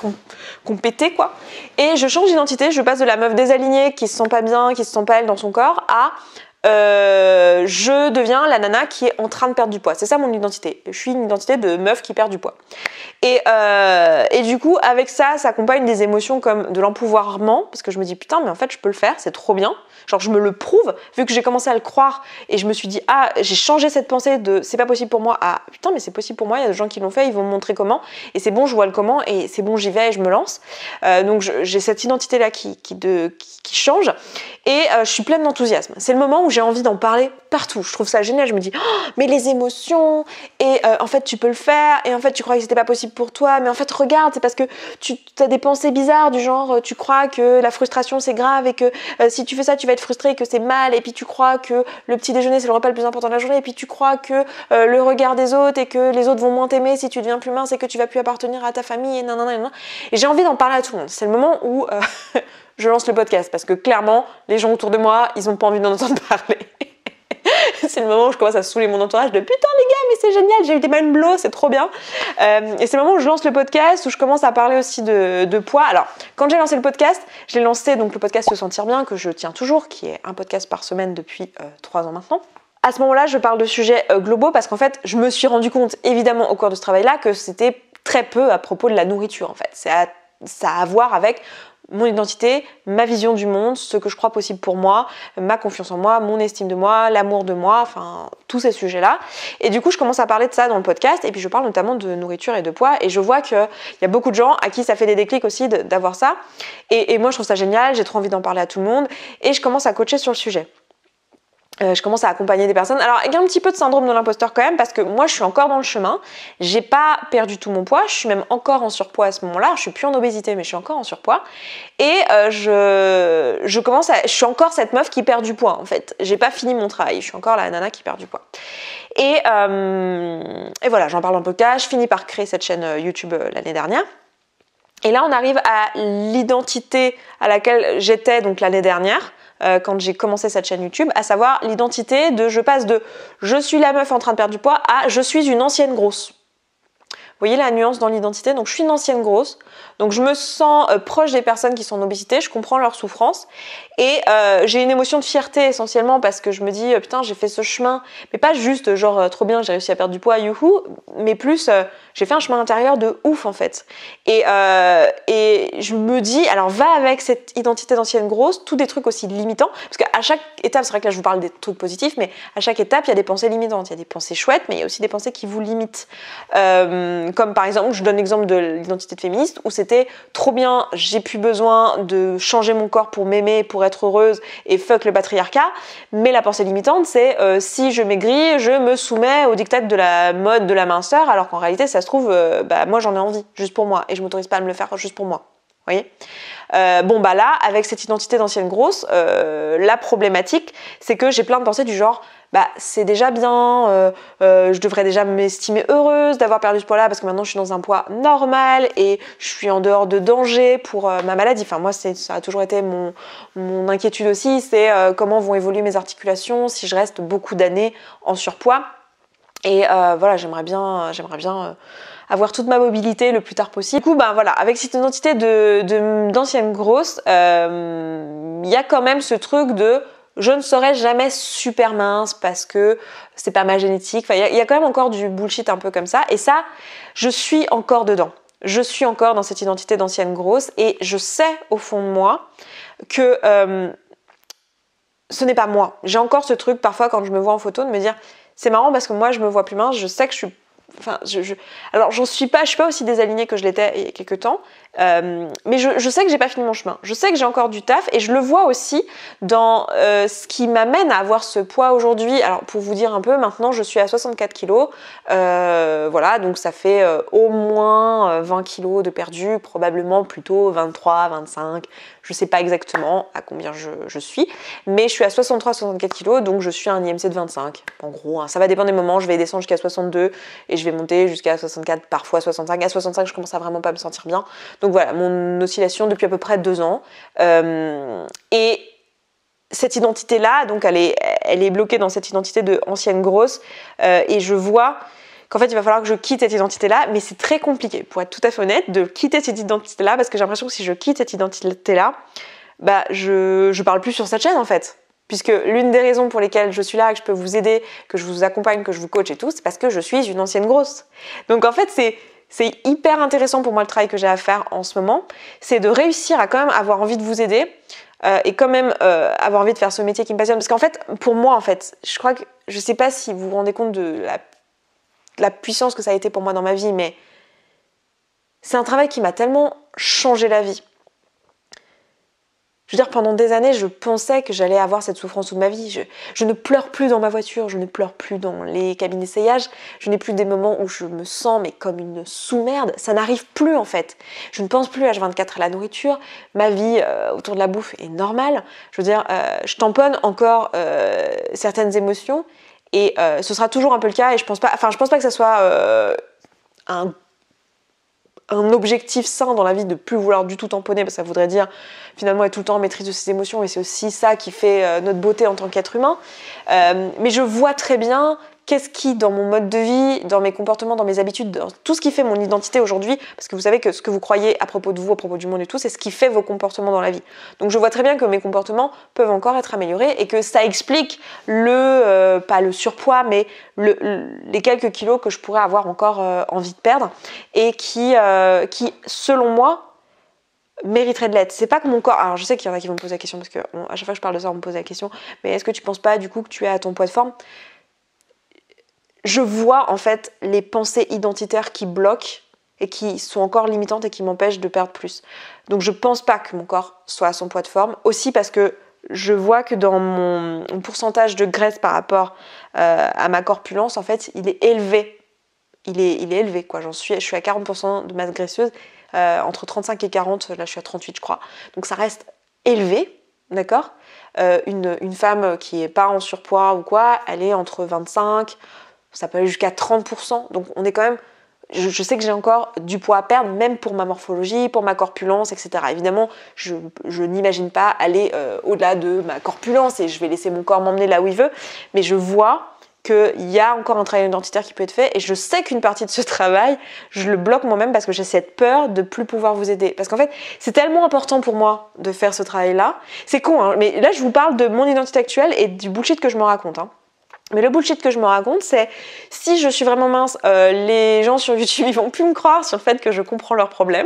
qu'on pétait quoi. Et je change d'identité, je passe de la meuf désalignée qui se sent pas bien, qui se sent pas elle dans son corps à je deviens la nana qui est en train de perdre du poids. C'est ça mon identité. Je suis une identité de meuf qui perd du poids. Et du coup, avec ça s'accompagne des émotions comme de l'empouvoirment, parce que je me dis putain, mais en fait, je peux le faire, c'est trop bien. Genre, je me le prouve, vu que j'ai commencé à le croire et je me suis dit, ah, j'ai changé cette pensée de c'est pas possible pour moi à putain, mais c'est possible pour moi, il y a des gens qui l'ont fait, ils vont me montrer comment, et c'est bon, je vois le comment, et c'est bon, j'y vais et je me lance. Donc, j'ai cette identité-là qui change, et je suis pleine d'enthousiasme. C'est le moment où j'ai envie d'en parler partout. Je trouve ça génial, je me dis, oh, mais les émotions, et en fait, tu peux le faire, et en fait, tu croyais que c'était pas possible possible pour toi, mais en fait regarde, c'est parce que tu as des pensées bizarres du genre tu crois que la frustration c'est grave et que si tu fais ça tu vas être frustré et que c'est mal, et puis tu crois que le petit déjeuner c'est le repas le plus important de la journée, et puis tu crois que le regard des autres et que les autres vont moins t'aimer si tu deviens plus mince et que tu vas plus appartenir à ta famille et nanana. Et j'ai envie d'en parler à tout le monde. C'est le moment où je lance le podcast parce que clairement les gens autour de moi ils ont pas envie d'en entendre parler. C'est le moment où je commence à saouler mon entourage de putain les gars mais c'est génial, j'ai eu des mind blows, c'est trop bien. Et c'est le moment où je lance le podcast, où je commence à parler aussi de poids. Alors quand j'ai lancé le podcast, je l'ai lancé donc le podcast Se Sentir Bien que je tiens toujours, qui est un podcast par semaine depuis 3 ans maintenant. À ce moment-là, je parle de sujets globaux parce qu'en fait, je me suis rendu compte évidemment au cours de ce travail-là que c'était très peu à propos de la nourriture en fait. Ça a à voir avec mon identité, ma vision du monde, ce que je crois possible pour moi, ma confiance en moi, mon estime de moi, l'amour de moi, enfin tous ces sujets-là. Et du coup, je commence à parler de ça dans le podcast et puis je parle notamment de nourriture et de poids et je vois qu'il y a beaucoup de gens à qui ça fait des déclics aussi d'avoir ça. Et moi, je trouve ça génial, j'ai trop envie d'en parler à tout le monde et je commence à coacher sur le sujet. Je commence à accompagner des personnes. Alors, il y a un petit peu de syndrome de l'imposteur quand même parce que moi, je suis encore dans le chemin. J'ai pas perdu tout mon poids. Je suis même encore en surpoids à ce moment-là. Je suis plus en obésité, mais je suis encore en surpoids. Et je suis encore cette meuf qui perd du poids en fait. J'ai pas fini mon travail. Je suis encore la nana qui perd du poids. Et voilà, j'en parle dans le podcast. Je finis par créer cette chaîne YouTube l'année dernière. Et là, on arrive à l'identité à laquelle j'étais donc l'année dernière. Quand j'ai commencé cette chaîne YouTube, à savoir l'identité de je passe de je suis la meuf en train de perdre du poids à je suis une ancienne grosse. Vous voyez la nuance dans l'identité? Donc je suis une ancienne grosse, donc je me sens proche des personnes qui sont en obésité, je comprends leur souffrance et j'ai une émotion de fierté essentiellement parce que je me dis putain j'ai fait ce chemin, mais pas juste genre trop bien j'ai réussi à perdre du poids, youhou, mais plus j'ai fait un chemin intérieur de ouf en fait. Et je me dis alors va avec cette identité d'ancienne grosse, tous des trucs aussi limitants, parce qu'à chaque étape, c'est vrai que là je vous parle des trucs positifs, mais à chaque étape il y a des pensées limitantes, il y a des pensées chouettes, mais il y a aussi des pensées qui vous limitent. Comme par exemple, je donne l'exemple de l'identité de féministe où c'était trop bien, j'ai plus besoin de changer mon corps pour m'aimer, pour être heureuse et fuck le patriarcat, mais la pensée limitante c'est si je maigris, je me soumets au diktat de la mode de la minceur alors qu'en réalité ça se trouve, moi j'en ai envie juste pour moi et je m'autorise pas à me le faire juste pour moi. Vous voyez là, avec cette identité d'ancienne grosse, la problématique c'est que j'ai plein de pensées du genre c'est déjà bien, je devrais déjà m'estimer heureuse d'avoir perdu ce poids-là parce que maintenant je suis dans un poids normal et je suis en dehors de danger pour ma maladie. Enfin moi ça a toujours été mon inquiétude aussi, c'est comment vont évoluer mes articulations si je reste beaucoup d'années en surpoids. Et voilà, j'aimerais bien avoir toute ma mobilité le plus tard possible. Du coup, voilà, avec cette identité d'ancienne grosse, il y a quand même ce truc de je ne serai jamais super mince parce que c'est pas ma génétique. Enfin, il y a quand même encore du bullshit un peu comme ça. Et ça, je suis encore dedans. Je suis encore dans cette identité d'ancienne grosse et je sais au fond de moi que ce n'est pas moi. J'ai encore ce truc parfois quand je me vois en photo de me dire c'est marrant parce que moi je me vois plus mince, je sais que je suis... Enfin, alors je suis pas aussi désalignée que je l'étais il y a quelques temps, mais je sais que j'ai pas fini mon chemin. Je sais que j'ai encore du taf et je le vois aussi dans ce qui m'amène à avoir ce poids aujourd'hui. Alors pour vous dire un peu, maintenant je suis à 64 kilos, voilà, donc ça fait au moins 20 kilos de perdu, probablement plutôt 23, 25, je sais pas exactement à combien je suis, mais je suis à 63-64 kilos, donc je suis à un IMC de 25, en gros, hein. Ça va dépendre des moments, je vais descendre jusqu'à 62 et je vais monter jusqu'à 64, parfois 65. À 65, je commence à vraiment pas me sentir bien. Donc voilà, mon oscillation depuis à peu près 2 ans. Et cette identité-là, donc elle est bloquée dans cette identité de ancienne grosse. Et je vois qu'en fait, il va falloir que je quitte cette identité-là. Mais c'est très compliqué, pour être tout à fait honnête, de quitter cette identité-là. Parce que j'ai l'impression que si je quitte cette identité-là, je parle plus sur cette chaîne en fait. Puisque l'une des raisons pour lesquelles je suis là, que je peux vous aider, que je vous accompagne, que je vous coach et tout, c'est parce que je suis une ancienne grosse. Donc en fait, c'est hyper intéressant pour moi le travail que j'ai à faire en ce moment, c'est de réussir à quand même avoir envie de vous aider et quand même avoir envie de faire ce métier qui me passionne. Parce qu'en fait, pour moi, en fait, je crois que, je sais pas si vous vous rendez compte de la puissance que ça a été pour moi dans ma vie, mais c'est un travail qui m'a tellement changé la vie. Je veux dire, pendant des années, je pensais que j'allais avoir cette souffrance toute ma vie. Je ne pleure plus dans ma voiture, je ne pleure plus dans les cabines d'essayage, je n'ai plus des moments où je me sens mais comme une sous-merde. Ça n'arrive plus en fait. Je ne pense plus H24 à la nourriture. Ma vie autour de la bouffe est normale. Je veux dire, je tamponne encore certaines émotions et ce sera toujours un peu le cas. Et je pense pas que ça soit un objectif sain dans la vie de plus vouloir du tout tamponner, parce que ça voudrait dire finalement être tout le temps en maîtrise de ses émotions, et c'est aussi ça qui fait notre beauté en tant qu'être humain. Mais je vois très bien qu'est-ce qui, dans mon mode de vie, dans mes comportements, dans mes habitudes, dans tout ce qui fait mon identité aujourd'hui, parce que vous savez que ce que vous croyez à propos de vous, à propos du monde et tout, c'est ce qui fait vos comportements dans la vie. Donc je vois très bien que mes comportements peuvent encore être améliorés et que ça explique pas le surpoids, mais les quelques kilos que je pourrais avoir encore envie de perdre et qui, selon moi, mériterait de l'être. C'est pas que mon corps... Alors je sais qu'il y en a qui vont me poser la question, parce que à chaque fois que je parle de ça, on me pose la question, mais est-ce que tu penses pas du coup que tu es à ton poids de forme ? Je vois en fait les pensées identitaires qui bloquent et qui sont encore limitantes et qui m'empêchent de perdre plus. Donc je pense pas que mon corps soit à son poids de forme, aussi parce que je vois que dans mon pourcentage de graisse par rapport à ma corpulence, en fait, il est élevé. Il est élevé, quoi. Je suis à 40% de masse graisseuse, entre 35 et 40, là je suis à 38 je crois. Donc ça reste élevé, d'accord ? Une femme qui est pas en surpoids ou quoi, elle est entre 25, ça peut aller jusqu'à 30%. Donc on est quand même... Je sais que j'ai encore du poids à perdre, même pour ma morphologie, pour ma corpulence, etc. Évidemment, je n'imagine pas aller au-delà de ma corpulence et je vais laisser mon corps m'emmener là où il veut. Mais je vois qu'il y a encore un travail identitaire qui peut être fait et je sais qu'une partie de ce travail, je le bloque moi-même parce que j'ai cette peur de plus pouvoir vous aider. Parce qu'en fait, c'est tellement important pour moi de faire ce travail-là. C'est con, hein, mais là, je vous parle de mon identité actuelle et du bullshit que je me raconte, hein. Mais le bullshit que je me raconte, c'est si je suis vraiment mince, les gens sur YouTube ils vont plus me croire sur le fait que je comprends leurs problèmes.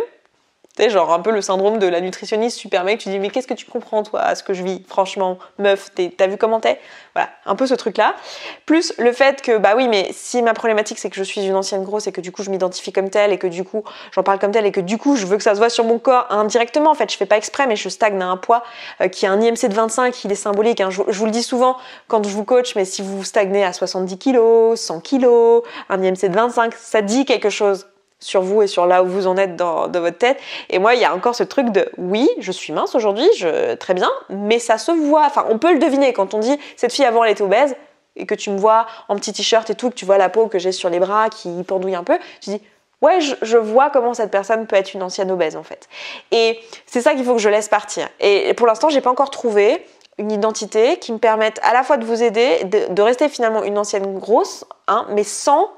Tu sais, genre un peu le syndrome de la nutritionniste super mec, tu dis mais qu'est-ce que tu comprends toi à ce que je vis, franchement, meuf, t'as vu comment t'es? Voilà, un peu ce truc-là. Plus le fait que, bah oui, mais si ma problématique c'est que je suis une ancienne grosse et que du coup je m'identifie comme telle et que du coup j'en parle comme telle et que du coup je veux que ça se voit sur mon corps indirectement, en fait, je fais pas exprès mais je stagne à un poids qui a un IMC de 25, il est symbolique, hein. Je vous le dis souvent quand je vous coach, mais si vous stagnez à 70 kg, 100 kg, un IMC de 25, ça dit quelque chose sur vous et sur là où vous en êtes dans votre tête. Et moi, il y a encore ce truc de oui, je suis mince aujourd'hui, très bien, mais ça se voit. Enfin, on peut le deviner quand on dit cette fille avant elle était obèse et que tu me vois en petit t-shirt et tout, que tu vois la peau que j'ai sur les bras qui pendouille un peu, tu dis ouais, je vois comment cette personne peut être une ancienne obèse en fait. Et c'est ça qu'il faut que je laisse partir. Et pour l'instant, j'ai pas encore trouvé une identité qui me permette à la fois de vous aider, de rester finalement une ancienne grosse, hein, mais sans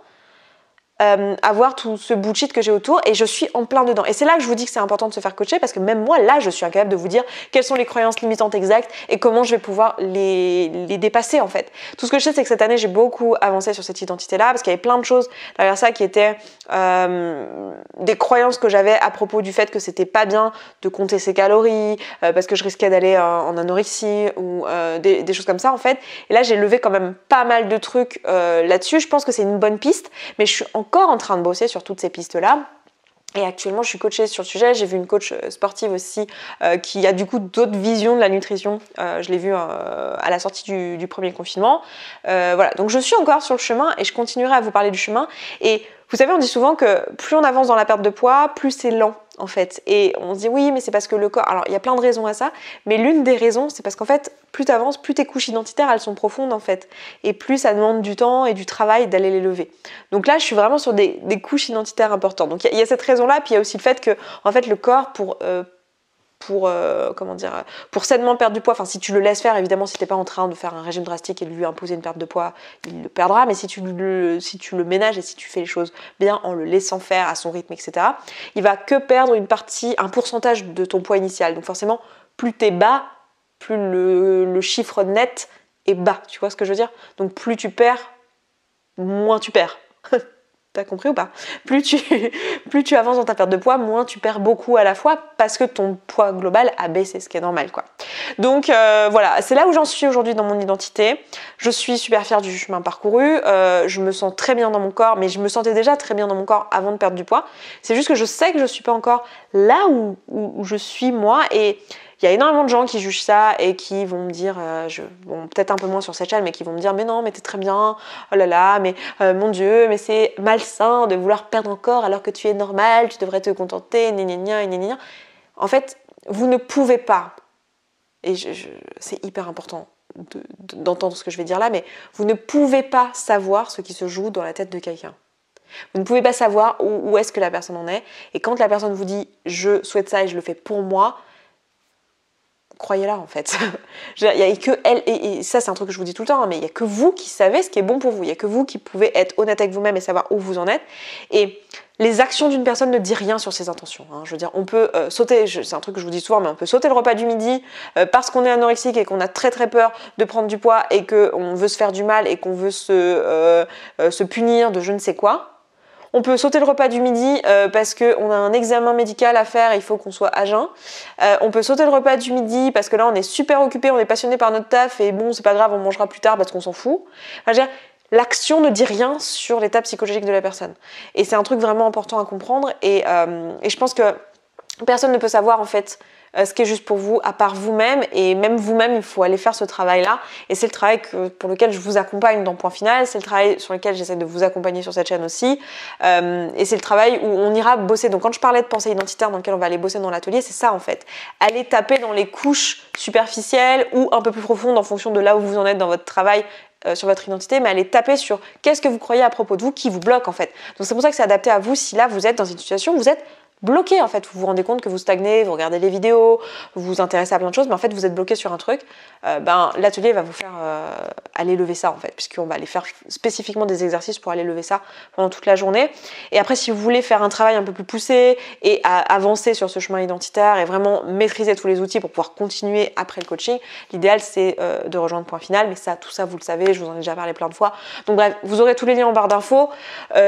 avoir tout ce bullshit que j'ai autour, et je suis en plein dedans. Et c'est là que je vous dis que c'est important de se faire coacher, parce que même moi, là, je suis incapable de vous dire quelles sont les croyances limitantes exactes et comment je vais pouvoir les dépasser, en fait. Tout ce que je sais, c'est que cette année, j'ai beaucoup avancé sur cette identité-là, parce qu'il y avait plein de choses derrière ça qui étaient des croyances que j'avais à propos du fait que c'était pas bien de compter ses calories, parce que je risquais d'aller en anorexie, ou des choses comme ça, en fait. Et là, j'ai levé quand même pas mal de trucs là-dessus. Je pense que c'est une bonne piste, mais je suis encore en train de bosser sur toutes ces pistes-là. Et actuellement, je suis coachée sur le sujet. J'ai vu une coach sportive aussi qui a du coup d'autres visions de la nutrition. Je l'ai vue à la sortie du premier confinement. Voilà, donc je suis encore sur le chemin et je continuerai à vous parler du chemin. Et vous savez, on dit souvent que plus on avance dans la perte de poids, plus c'est lent en fait. Et on se dit oui, mais c'est parce que le corps... Alors, il y a plein de raisons à ça, mais l'une des raisons, c'est parce qu'en fait, plus tu avances, plus tes couches identitaires, elles sont profondes en fait. Et plus ça demande du temps et du travail d'aller les lever. Donc là, je suis vraiment sur des couches identitaires importantes. Donc il y a cette raison-là, puis il y a aussi le fait que, en fait, le corps, pour sainement perdre du poids, enfin si tu le laisses faire, évidemment si t'es pas en train de faire un régime drastique et de lui imposer une perte de poids, il le perdra, mais si tu le ménages et si tu fais les choses bien en le laissant faire à son rythme, etc., il va que perdre un pourcentage de ton poids initial. Donc forcément, plus t'es bas, plus le chiffre net est bas, tu vois ce que je veux dire? Donc plus tu perds, moins tu perds. T'as compris ou pas? Plus tu avances dans ta perte de poids, moins tu perds beaucoup à la fois parce que ton poids global a baissé, ce qui est normal, quoi. Donc voilà, c'est là où j'en suis aujourd'hui dans mon identité. Je suis super fière du chemin parcouru. Je me sens très bien dans mon corps, mais je me sentais déjà très bien dans mon corps avant de perdre du poids. C'est juste que je sais que je suis pas encore là où je suis moi, et il y a énormément de gens qui jugent ça et qui vont me dire, bon, peut-être un peu moins sur cette chaîne, mais qui vont me dire mais non, mais t'es très bien, oh là là, mais mon Dieu, mais c'est malsain de vouloir perdre encore alors que tu es normal, tu devrais te contenter, gna gna gna gna gna. En fait, vous ne pouvez pas, et c'est hyper important d'entendre ce que je vais dire là, mais vous ne pouvez pas savoir ce qui se joue dans la tête de quelqu'un. Vous ne pouvez pas savoir où est-ce que la personne en est, et quand la personne vous dit je souhaite ça et je le fais pour moi, croyez-la en fait. Il n'y a que elle, et ça c'est un truc que je vous dis tout le temps, hein, mais il n'y a que vous qui savez ce qui est bon pour vous, il n'y a que vous qui pouvez être honnête avec vous-même et savoir où vous en êtes. Et les actions d'une personne ne disent rien sur ses intentions. Hein. Je veux dire, on peut sauter, c'est un truc que je vous dis souvent, mais on peut sauter le repas du midi parce qu'on est anorexique et qu'on a très très peur de prendre du poids et qu'on veut se faire du mal et qu'on veut se punir de je ne sais quoi. On peut sauter le repas du midi parce qu'on a un examen médical à faire et il faut qu'on soit à jeun. On peut sauter le repas du midi parce que là on est super occupé, on est passionné par notre taf et bon c'est pas grave, on mangera plus tard parce qu'on s'en fout. Enfin, je veux dire, l'action ne dit rien sur l'état psychologique de la personne. Et c'est un truc vraiment important à comprendre et je pense que personne ne peut savoir en fait ce qui est juste pour vous, à part vous-même, et même vous-même, il faut aller faire ce travail-là, et c'est le travail pour lequel je vous accompagne dans Point Final, c'est le travail sur lequel j'essaie de vous accompagner sur cette chaîne aussi, et c'est le travail où on ira bosser. Donc quand je parlais de pensée identitaire dans lequel on va aller bosser dans l'atelier, c'est ça en fait, aller taper dans les couches superficielles ou un peu plus profondes en fonction de là où vous en êtes dans votre travail, sur votre identité, mais aller taper sur qu'est-ce que vous croyez à propos de vous qui vous bloque en fait. Donc c'est pour ça que c'est adapté à vous si là vous êtes dans une situation où vous êtes bloqué en fait, vous vous rendez compte que vous stagnez, vous regardez les vidéos, vous vous intéressez à plein de choses, mais en fait vous êtes bloqué sur un truc, l'atelier va vous faire aller lever ça en fait, puisqu'on va aller faire spécifiquement des exercices pour aller lever ça pendant toute la journée. Et après si vous voulez faire un travail un peu plus poussé et avancer sur ce chemin identitaire et vraiment maîtriser tous les outils pour pouvoir continuer après le coaching, l'idéal c'est de rejoindre Point Final, mais ça, tout ça vous le savez, je vous en ai déjà parlé plein de fois. Donc bref, vous aurez tous les liens en barre d'infos.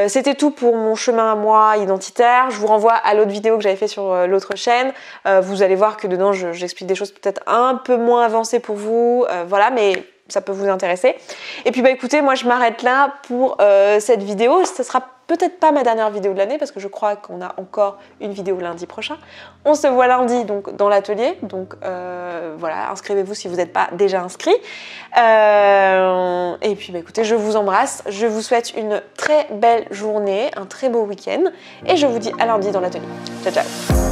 C'était tout pour mon chemin à moi identitaire. Je vous renvoie à l'autre vidéo que j'avais fait sur l'autre chaîne. Vous allez voir que dedans j'explique des choses peut-être un peu moins avancées pour vous, voilà, mais ça peut vous intéresser. Et puis écoutez, moi je m'arrête là pour cette vidéo. Ce sera peut-être pas ma dernière vidéo de l'année parce que je crois qu'on a encore une vidéo lundi prochain. On se voit lundi donc dans l'atelier, donc voilà, inscrivez-vous si vous n'êtes pas déjà inscrit. Et puis écoutez, je vous embrasse, je vous souhaite une très belle journée, un très beau week-end et je vous dis à lundi dans l'atelier. Ciao ciao.